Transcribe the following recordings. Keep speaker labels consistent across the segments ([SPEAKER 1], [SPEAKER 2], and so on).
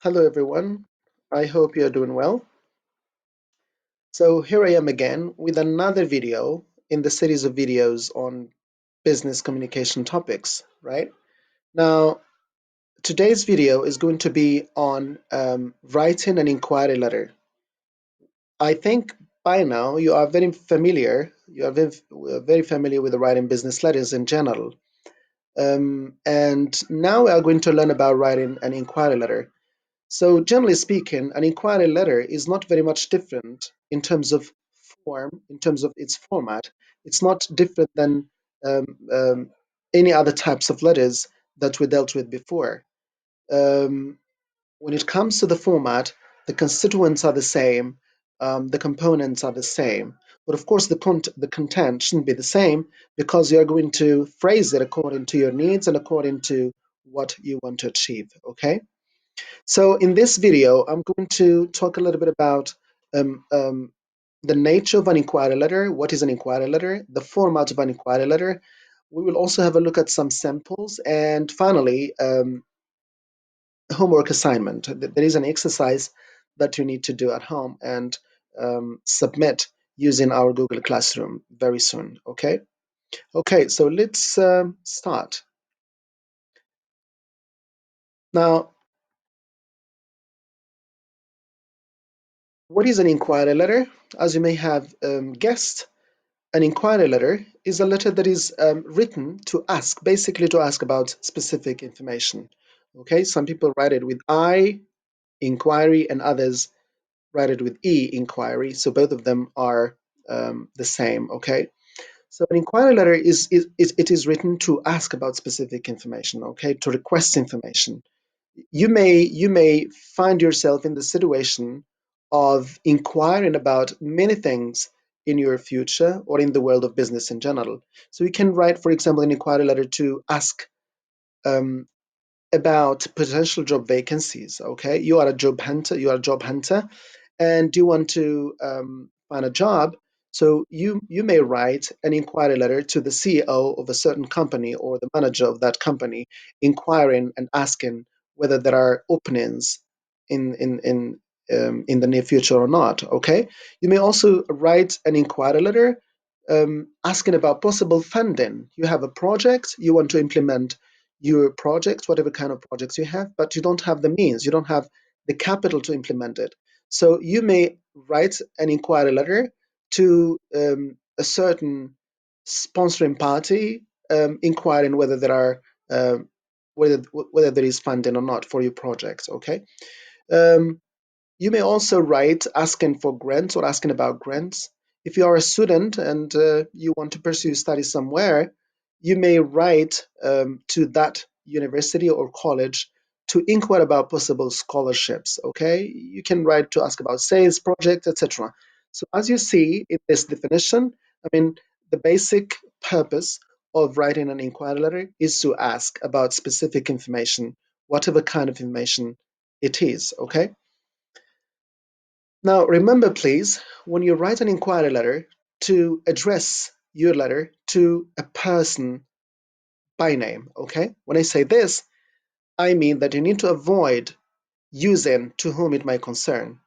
[SPEAKER 1] Hello everyone, I hope you're doing well. So here I am again with another video in the series of videos on business communication topics, right? Now, today's video is going to be on writing an inquiry letter. I think by now you are very familiar with the writing business letters in general. And now we are going to learn about writing an inquiry letter. So generally speaking, an inquiry letter is not very much different in terms of form, in terms of its format. It's not different than um, um, any other types of letters that we dealt with before. Um, when it comes to the format, the constituents are the same, the components are the same. But of course, the content shouldn't be the same because you're going to phrase it according to your needs and according to what you want to achieve. Okay? So in this video, I'm going to talk a little bit about um, um, the nature of an inquiry letter, what is an inquiry letter, the format of an inquiry letter. We will also have a look at some samples, and finally, homework assignment. There is an exercise that you need to do at home and submit using our Google Classroom very soon. Okay. Okay. So let's start now. What is an inquiry letter? As you may have guessed, an inquiry letter is a letter that is written to ask, basically to ask about specific information. Okay, some people write it with I, inquiry, and others write it with E, inquiry. So both of them are the same. Okay, so an inquiry letter is written to ask about specific information. Okay, to request information. You may find yourself in the situation of inquiring about many things in your future or in the world of business in general. So you can write, for example, an inquiry letter to ask um, about potential job vacancies. Okay, you are a job hunter. You are a job hunter, and you want to find a job. So you may write an inquiry letter to the CEO of a certain company or the manager of that company, inquiring and asking whether there are openings in the near future or not. Okay, you may also write an inquiry letter asking about possible funding. You have a project, you want to implement your project, whatever kind of projects you have, but you don't have the means, you don't have the capital to implement it. So you may write an inquiry letter to a certain sponsoring party, inquiring whether there are whether there is funding or not for your project. Okay. Um, you may also write asking for grants or asking about grants. If you are a student and you want to pursue studies somewhere, you may write to that university or college to inquire about possible scholarships. Okay, you can write to ask about sales projects, etc. So as you see in this definition, I mean, the basic purpose of writing an inquiry letter is to ask about specific information, whatever kind of information it is. Okay. Now, remember, please, when you write an inquiry letter, to address your letter to a person by name. Okay? When I say this, I mean that you need to avoid using to whom it might concern.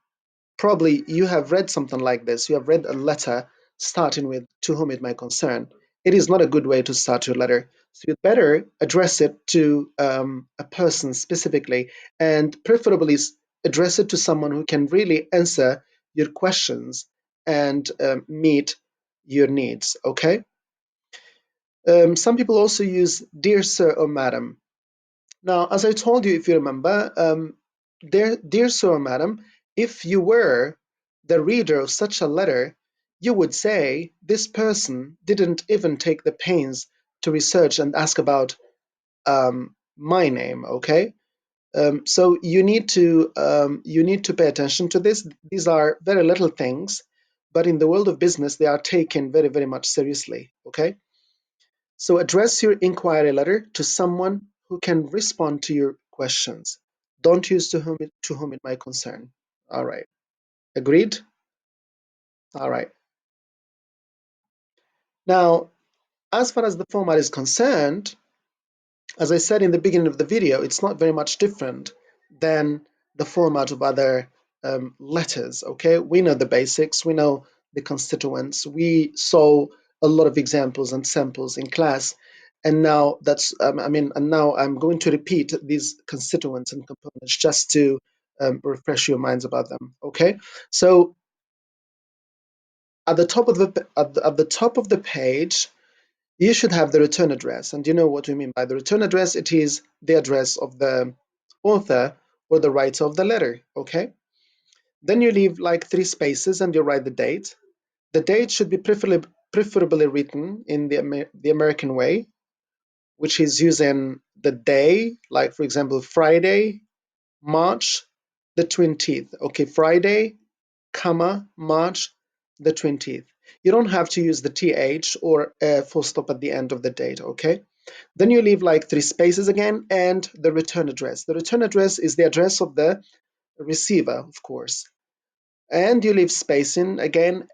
[SPEAKER 1] Probably you have read something like this. You have read a letter starting with to whom it might concern. It is not a good way to start your letter. So you'd better address it to a person specifically, and preferably address it to someone who can really answer your questions and meet your needs. Okay. Some people also use dear sir or madam. Now, as I told you, if you remember, dear sir or madam, if you were the reader of such a letter, you would say this person didn't even take the pains to research and ask about my name. Okay, so you need to pay attention to this. These are very little things, but in the world of business, they are taken very, very much seriously. Okay. So address your inquiry letter to someone who can respond to your questions. Don't use to whom it might concern. All right. Agreed? All right. Now, as far as the format is concerned, as I said in the beginning of the video, it's not very much different than the format of other letters. Okay, we know the basics, we know the constituents, we saw a lot of examples and samples in class, and now and now I'm going to repeat these constituents and components just to refresh your minds about them. Okay, so at the top of the top of the page, you should have the return address. And you know what we mean by the return address? It is the address of the author or the writer of the letter. Okay. Then you leave like 3 spaces and you write the date. The date should be preferably written in the American way, which is using the day, like for example, Friday, March the 20th. Okay, Friday, comma, March the 20th. You don't have to use the th or a full stop at the end of the date, okay? Then you leave like 3 spaces again and the return address. The return address is the address of the receiver, of course. And you leave spacing again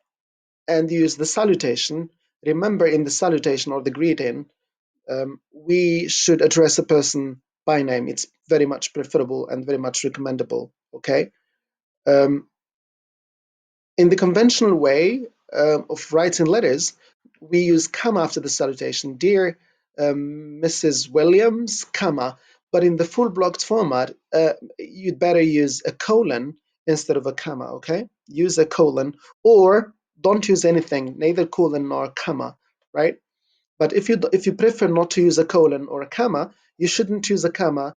[SPEAKER 1] and use the salutation. Remember, in the salutation or the greeting, we should address a person by name. It's very much preferable and very much recommendable, okay? Um, In the conventional way of writing letters, we use comma after the salutation. Dear Mrs. Williams, comma. But in the full blocked format, you'd better use a colon instead of a comma, okay? Use a colon or don't use anything, neither colon nor comma, right? But if you prefer not to use a colon or a comma, you shouldn't use a comma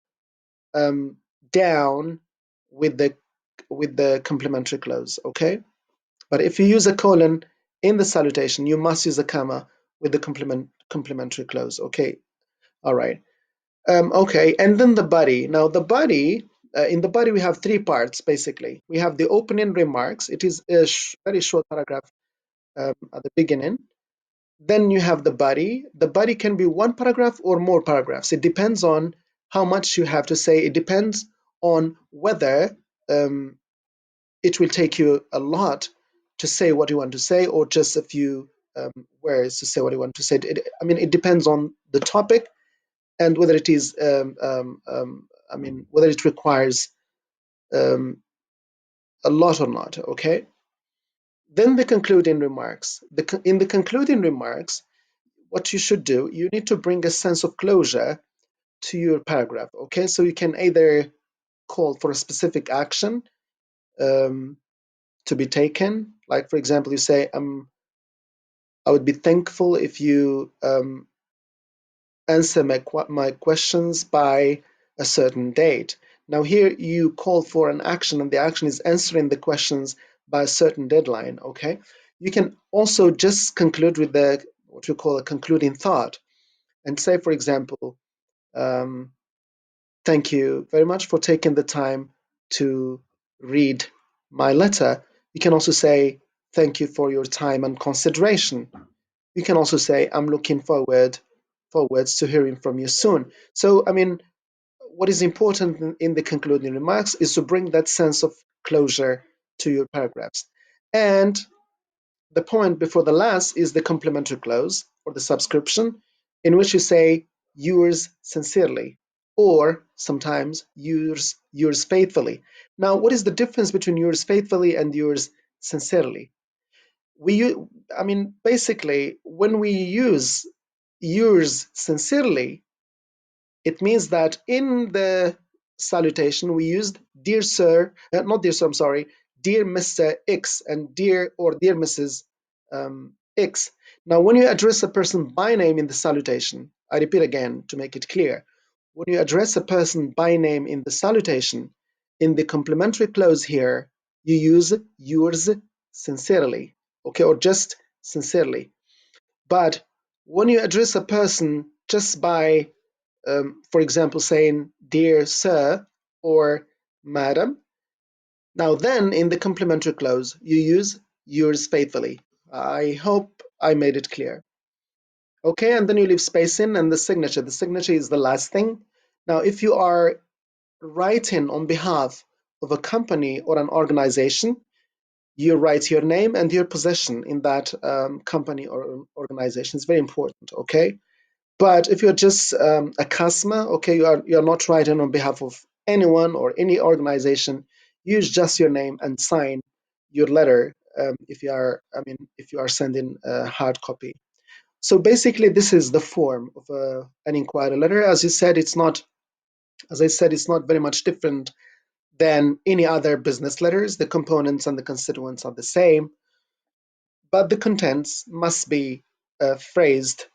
[SPEAKER 1] down with the complementary clause, okay? But if you use a colon in the salutation, you must use a comma with the complementary clause. Okay, all right. Okay, and then the body. Now the body, in the body we have 3 parts basically. We have the opening remarks. It is a very short paragraph at the beginning. Then you have the body. The body can be 1 paragraph or more paragraphs. It depends on how much you have to say. It depends on whether it will take you a lot to say what you want to say or just a few words to say what you want to say. It depends on the topic and whether it is, whether it requires um, a lot or not, okay? Then the concluding remarks. In the concluding remarks, what you should do, you need to bring a sense of closure to your paragraph, okay? So you can either call for a specific action um, to be taken. Like, for example, you say, I would be thankful if you answer my questions by a certain date. Now here you call for an action and the action is answering the questions by a certain deadline, okay? You can also just conclude with what we call a concluding thought and say, for example, um, thank you very much for taking the time to read my letter. You can also say, thank you for your time and consideration. You can also say, I'm looking forwards to hearing from you soon. So, what is important in the concluding remarks is to bring that sense of closure to your paragraphs. And the point before the last is the complementary clause or the subscription, in which you say yours sincerely, or sometimes yours faithfully. Now, what is the difference between yours faithfully and yours sincerely? Basically, when we use yours sincerely, it means that in the salutation we used dear sir, not dear sir, I'm sorry, dear Mr. X and dear Mrs. X. Now, when you address a person by name in the salutation, I repeat again to make it clear, when you address a person by name in the salutation, in the complementary clause here, you use yours sincerely, okay, or just sincerely. But when you address a person just by for example, saying dear sir or madam. Now then, in the complementary clause, you use yours faithfully. I hope I made it clear. Okay, and then you leave space in and the signature. The signature is the last thing. Now, if you are writing on behalf of a company or an organization, you write your name and your position in that company or organization. It's very important, okay? But if you're just a customer, okay, you're not writing on behalf of anyone or any organization, use just your name and sign your letter, if you are sending a hard copy. So basically, this is the form of an inquiry letter. As I said, it's not very much different than any other business letters. The components and the constituents are the same, but the contents must be phrased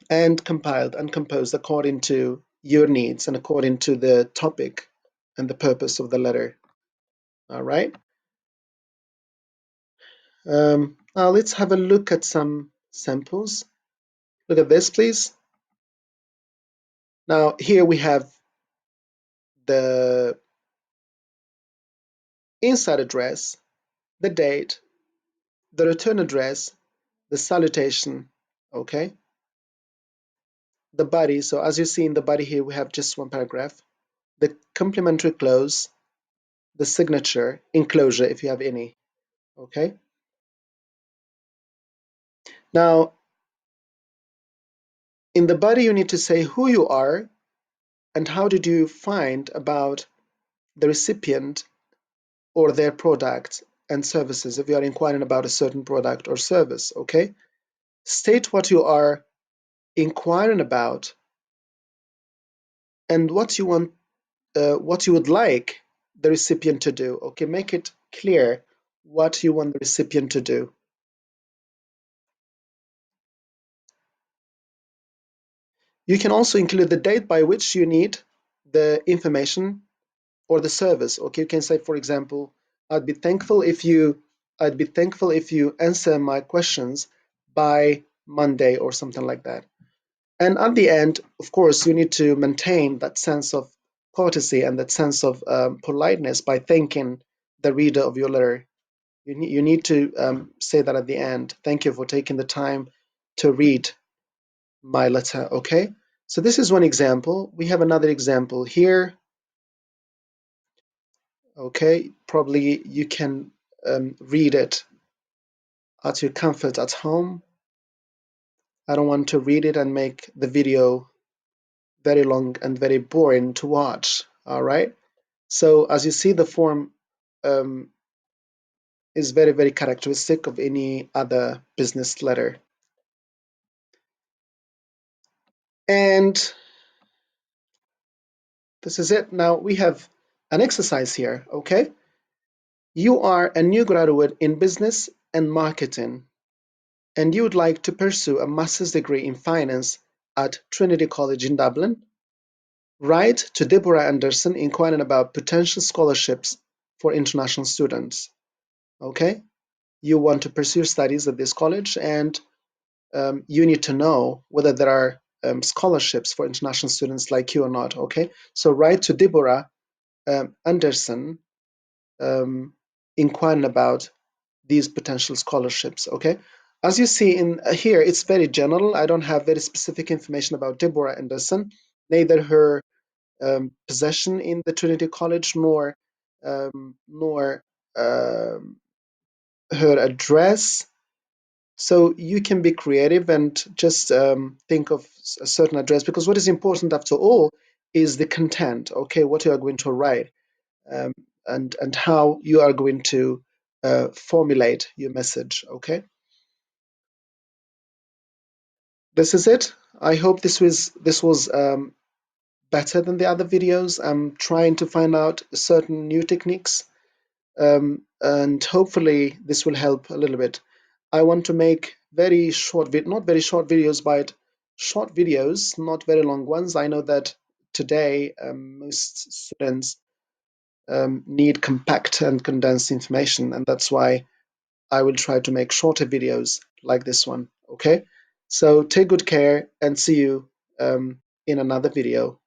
[SPEAKER 1] and compiled and composed according to your needs and according to the topic and the purpose of the letter. All right. Now let's have a look at some samples. Look at this, please. Now here we have the inside address, the date, the return address, the salutation, okay? The body, so as you see in the body here, we have just one paragraph. The complimentary clause, the signature, enclosure if you have any, okay? Now, in the body, you need to say who you are and how did you find about the recipient or their product and services if you are inquiring about a certain product or service, okay? State what you are inquiring about and what you would like the recipient to do, okay? Make it clear what you want the recipient to do. You can also include the date by which you need the information or the service. Okay, you can say, for example, I'd be thankful if you answer my questions by Monday or something like that. And at the end, of course, you need to maintain that sense of courtesy and that sense of politeness by thanking the reader of your letter. You need to say that at the end. Thank you for taking the time to read my letter. Okay, so this is one example. We have another example here. Okay, probably you can read it at your comfort at home. I don't want to read it and make the video very long and very boring to watch. All right, so as you see, the form um, is very, very characteristic of any other business letter. And this is it. Now we have an exercise here, okay? You are a new graduate in business and marketing, and you would like to pursue a master's degree in finance at Trinity College in Dublin. Write to Deborah Anderson inquiring about potential scholarships for international students. Okay? You want to pursue studies at this college, and you need to know whether there are scholarships for international students like you or not. Okay? So write to Deborah Anderson inquiring about these potential scholarships. Okay, as you see in here, it's very general. I don't have very specific information about Deborah Anderson, neither her possession in the Trinity College nor her address. So you can be creative and just think of a certain address, because what is important after all is the content. Okay, what you are going to write. Um, and how you are going to formulate your message. Okay, this is it. I hope this was better than the other videos. I'm trying to find out certain new techniques, and hopefully this will help a little bit. I want to make very short, not very short videos, but short videos, not very long ones. I know that today most students need compact and condensed information, and that's why I will try to make shorter videos like this one. Okay, so take good care and see you in another video.